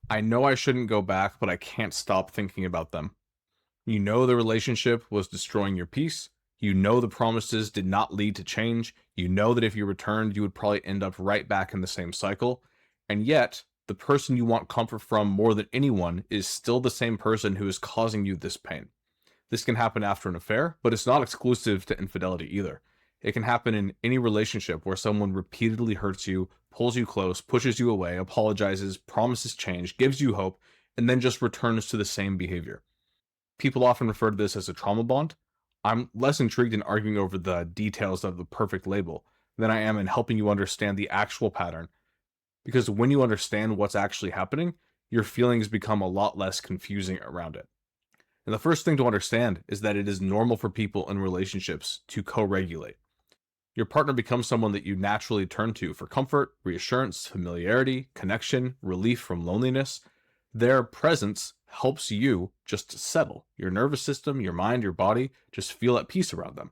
I know I shouldn't go back, but I can't stop thinking about them. You know the relationship was destroying your peace. You know the promises did not lead to change. You know that if you returned, you would probably end up right back in the same cycle. And yet, the person you want comfort from more than anyone is still the same person who is causing you this pain. This can happen after an affair, but it's not exclusive to infidelity either. It can happen in any relationship where someone repeatedly hurts you, pulls you close, pushes you away, apologizes, promises change, gives you hope, and then just returns to the same behavior. People often refer to this as a trauma bond. I'm less intrigued in arguing over the details of the perfect label than I am in helping you understand the actual pattern, because when you understand what's actually happening, your feelings become a lot less confusing around it. And the first thing to understand is that it is normal for people in relationships to co-regulate. Your partner becomes someone that you naturally turn to for comfort, reassurance, familiarity, connection, relief from loneliness. Their presence helps you just settle. Your nervous system, your mind, your body just feel at peace around them.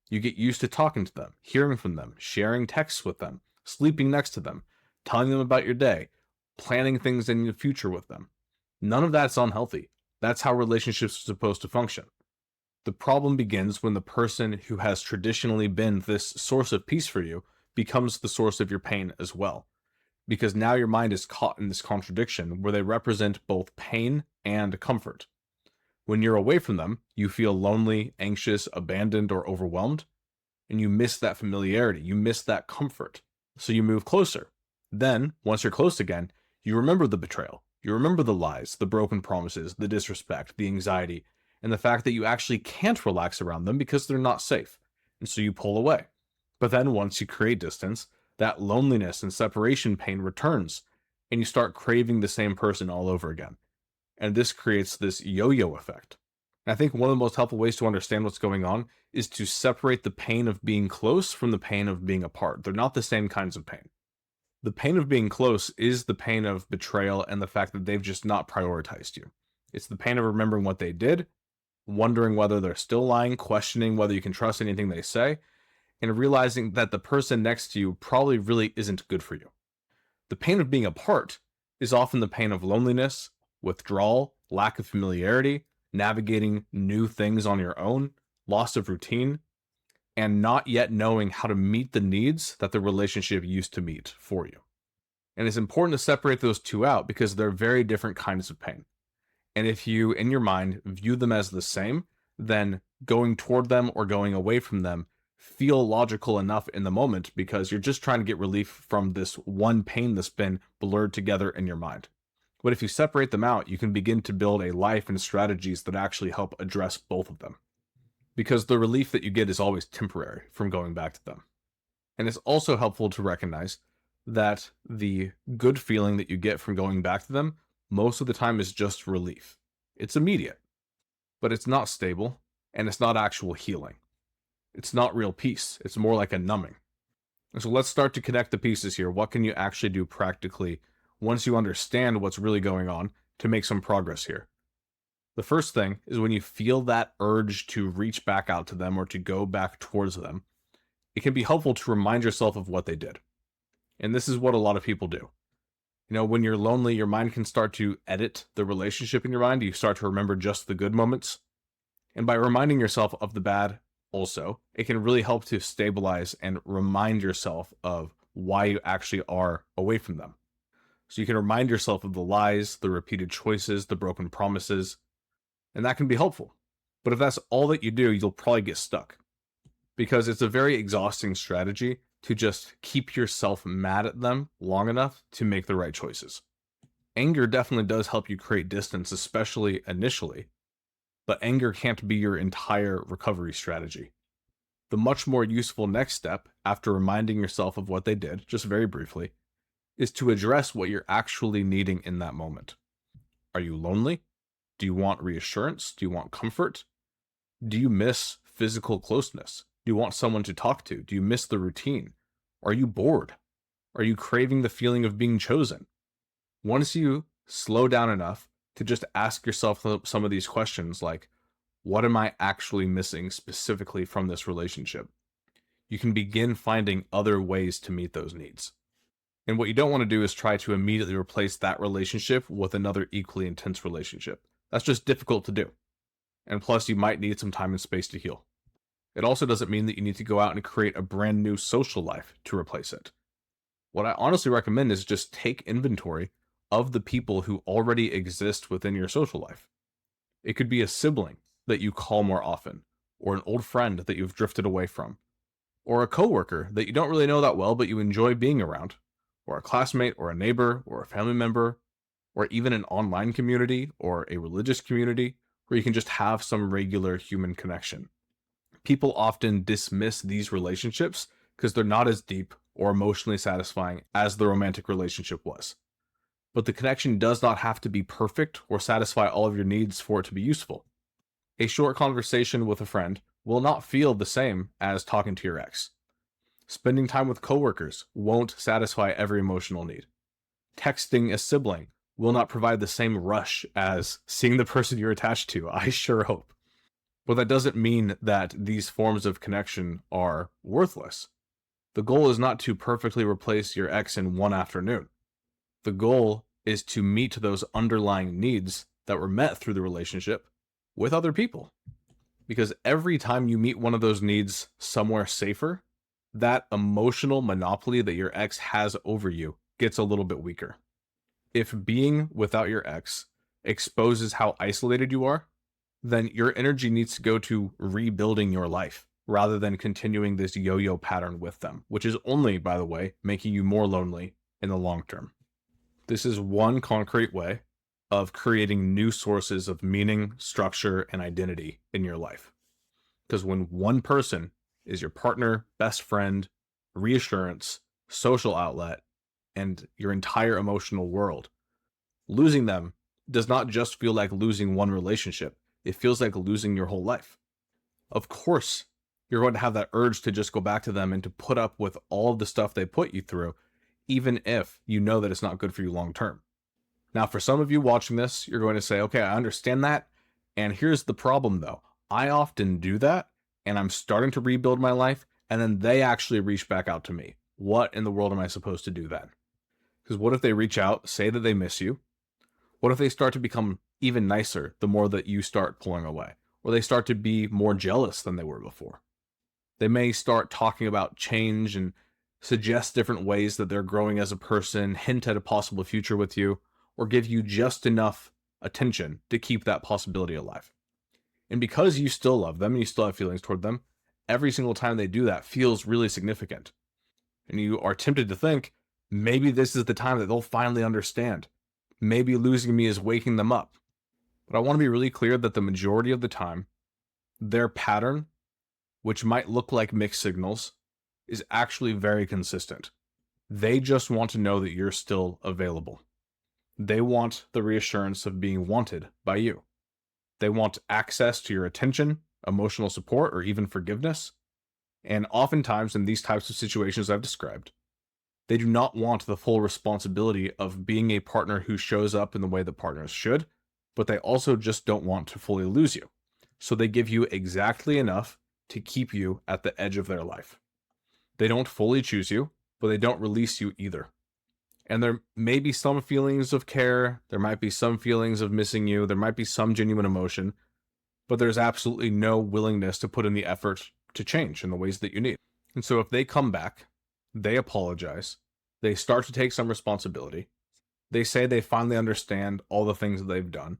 You get used to talking to them, hearing from them, sharing texts with them, sleeping next to them, telling them about your day, planning things in the future with them. None of that's unhealthy. That's how relationships are supposed to function. The problem begins when the person who has traditionally been this source of peace for you becomes the source of your pain as well. Because now your mind is caught in this contradiction where they represent both pain and comfort. When you're away from them, you feel lonely, anxious, abandoned, or overwhelmed, and you miss that familiarity, you miss that comfort. So you move closer. Then, once you're close again, you remember the betrayal. You remember the lies, the broken promises, the disrespect, the anxiety, and the fact that you actually can't relax around them because they're not safe. And so you pull away. But then once you create distance, that loneliness and separation pain returns, and you start craving the same person all over again. And this creates this yo-yo effect. And I think one of the most helpful ways to understand what's going on is to separate the pain of being close from the pain of being apart. They're not the same kinds of pain. The pain of being close is the pain of betrayal and the fact that they've just not prioritized you. It's the pain of remembering what they did, wondering whether they're still lying, questioning whether you can trust anything they say, and realizing that the person next to you probably really isn't good for you. The pain of being apart is often the pain of loneliness, withdrawal, lack of familiarity, navigating new things on your own, loss of routine, and not yet knowing how to meet the needs that the relationship used to meet for you. And it's important to separate those two out because they're very different kinds of pain. And if you, in your mind, view them as the same, then going toward them or going away from them feel logical enough in the moment because you're just trying to get relief from this one pain that's been blurred together in your mind. But if you separate them out, you can begin to build a life and strategies that actually help address both of them. Because the relief that you get is always temporary from going back to them. And it's also helpful to recognize that the good feeling that you get from going back to them most of the time is just relief. It's immediate, but it's not stable, and it's not actual healing. It's not real peace. It's more like a numbing. And so let's start to connect the pieces here. What can you actually do practically once you understand what's really going on to make some progress here? The first thing is when you feel that urge to reach back out to them or to go back towards them, it can be helpful to remind yourself of what they did. And this is what a lot of people do. When you're lonely, your mind can start to edit the relationship in your mind. You start to remember just the good moments. And by reminding yourself of the bad also, it can really help to stabilize and remind yourself of why you actually are away from them. So you can remind yourself of the lies, the repeated choices, the broken promises, and that can be helpful. But if that's all that you do, you'll probably get stuck because it's a very exhausting strategy to just keep yourself mad at them long enough to make the right choices. Anger definitely does help you create distance, especially initially, but anger can't be your entire recovery strategy. The much more useful next step, after reminding yourself of what they did, just very briefly, is to address what you're actually needing in that moment. Are you lonely? Do you want reassurance? Do you want comfort? Do you miss physical closeness? Do you want someone to talk to? Do you miss the routine? Are you bored? Are you craving the feeling of being chosen? Once you slow down enough to just ask yourself some of these questions like, what am I actually missing specifically from this relationship? You can begin finding other ways to meet those needs. And what you don't want to do is try to immediately replace that relationship with another equally intense relationship. That's just difficult to do. And plus, you might need some time and space to heal. It also doesn't mean that you need to go out and create a brand new social life to replace it. What I honestly recommend is just take inventory of the people who already exist within your social life. It could be a sibling that you call more often, or an old friend that you've drifted away from, or a coworker that you don't really know that well but you enjoy being around, or a classmate, or a neighbor, or a family member, or even an online community or a religious community where you can just have some regular human connection. People often dismiss these relationships because they're not as deep or emotionally satisfying as the romantic relationship was. But the connection does not have to be perfect or satisfy all of your needs for it to be useful. A short conversation with a friend will not feel the same as talking to your ex. Spending time with coworkers won't satisfy every emotional need. Texting a sibling will not provide the same rush as seeing the person you're attached to, I sure hope. But that doesn't mean that these forms of connection are worthless. The goal is not to perfectly replace your ex in one afternoon. The goal is to meet those underlying needs that were met through the relationship with other people. Because every time you meet one of those needs somewhere safer, that emotional monopoly that your ex has over you gets a little bit weaker. If being without your ex exposes how isolated you are, then your energy needs to go to rebuilding your life rather than continuing this yo-yo pattern with them, which is only, by the way, making you more lonely in the long term. This is one concrete way of creating new sources of meaning, structure, and identity in your life. Because when one person is your partner, best friend, reassurance, social outlet, and your entire emotional world, losing them does not just feel like losing one relationship. It feels like losing your whole life. Of course, you're going to have that urge to just go back to them and to put up with all the stuff they put you through, even if you know that it's not good for you long term. Now, for some of you watching this, you're going to say, okay, I understand that. And here's the problem though. I often do that and I'm starting to rebuild my life, and then they actually reach back out to me. What in the world am I supposed to do then? Because what if they reach out, say that they miss you? What if they start to become even nicer the more that you start pulling away? Or they start to be more jealous than they were before? They may start talking about change and suggest different ways that they're growing as a person, hint at a possible future with you, or give you just enough attention to keep that possibility alive. And because you still love them and you still have feelings toward them, every single time they do that feels really significant. And you are tempted to think, maybe this is the time that they'll finally understand. Maybe losing me is waking them up. But I want to be really clear that the majority of the time, their pattern, which might look like mixed signals, is actually very consistent. They just want to know that you're still available. They want the reassurance of being wanted by you. They want access to your attention, emotional support, or even forgiveness. And oftentimes in these types of situations I've described, they do not want the full responsibility of being a partner who shows up in the way that partners should, but they also just don't want to fully lose you. So they give you exactly enough to keep you at the edge of their life. They don't fully choose you, but they don't release you either. And there may be some feelings of care, there might be some feelings of missing you, there might be some genuine emotion, but there's absolutely no willingness to put in the effort to change in the ways that you need. And so if they come back, they apologize, they start to take some responsibility, they say they finally understand all the things that they've done,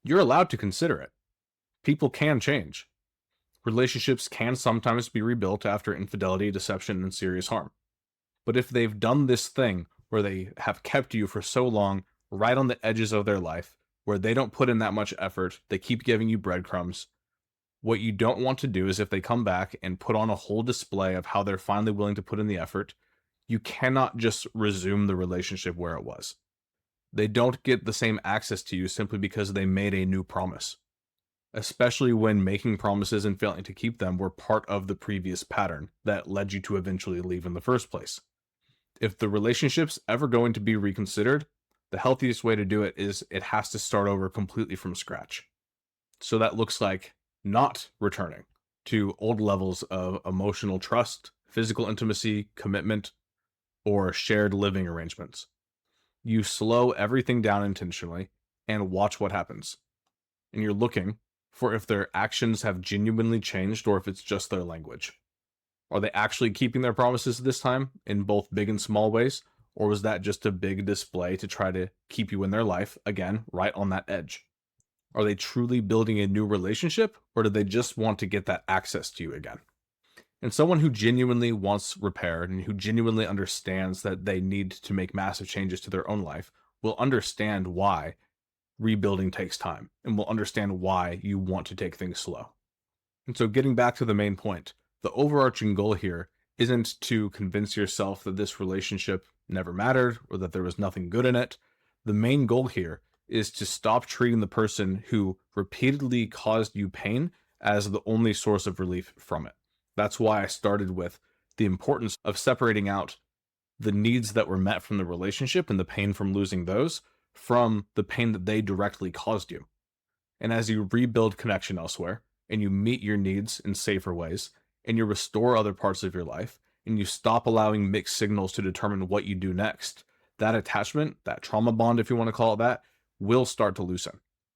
you're allowed to consider it. People can change. Relationships can sometimes be rebuilt after infidelity, deception, and serious harm. But if they've done this thing where they have kept you for so long, right on the edges of their life, where they don't put in that much effort, they keep giving you breadcrumbs, what you don't want to do is if they come back and put on a whole display of how they're finally willing to put in the effort, you cannot just resume the relationship where it was. They don't get the same access to you simply because they made a new promise. Especially when making promises and failing to keep them were part of the previous pattern that led you to eventually leave in the first place. If the relationship's ever going to be reconsidered, the healthiest way to do it is it has to start over completely from scratch. So that looks like not returning to old levels of emotional trust, physical intimacy, commitment, or shared living arrangements. You slow everything down intentionally and watch what happens. And you're looking for if their actions have genuinely changed or if it's just their language. Are they actually keeping their promises this time in both big and small ways? Or was that just a big display to try to keep you in their life, again, right on that edge? Are they truly building a new relationship, or do they just want to get that access to you again? And someone who genuinely wants repair and who genuinely understands that they need to make massive changes to their own life will understand why rebuilding takes time and will understand why you want to take things slow. And so, getting back to the main point, the overarching goal here isn't to convince yourself that this relationship never mattered or that there was nothing good in it. The main goal here is to stop treating the person who repeatedly caused you pain as the only source of relief from it. That's why I started with the importance of separating out the needs that were met from the relationship and the pain from losing those from the pain that they directly caused you. And as you rebuild connection elsewhere and you meet your needs in safer ways and you restore other parts of your life and you stop allowing mixed signals to determine what you do next, that attachment, that trauma bond, if you want to call it that, will start to loosen.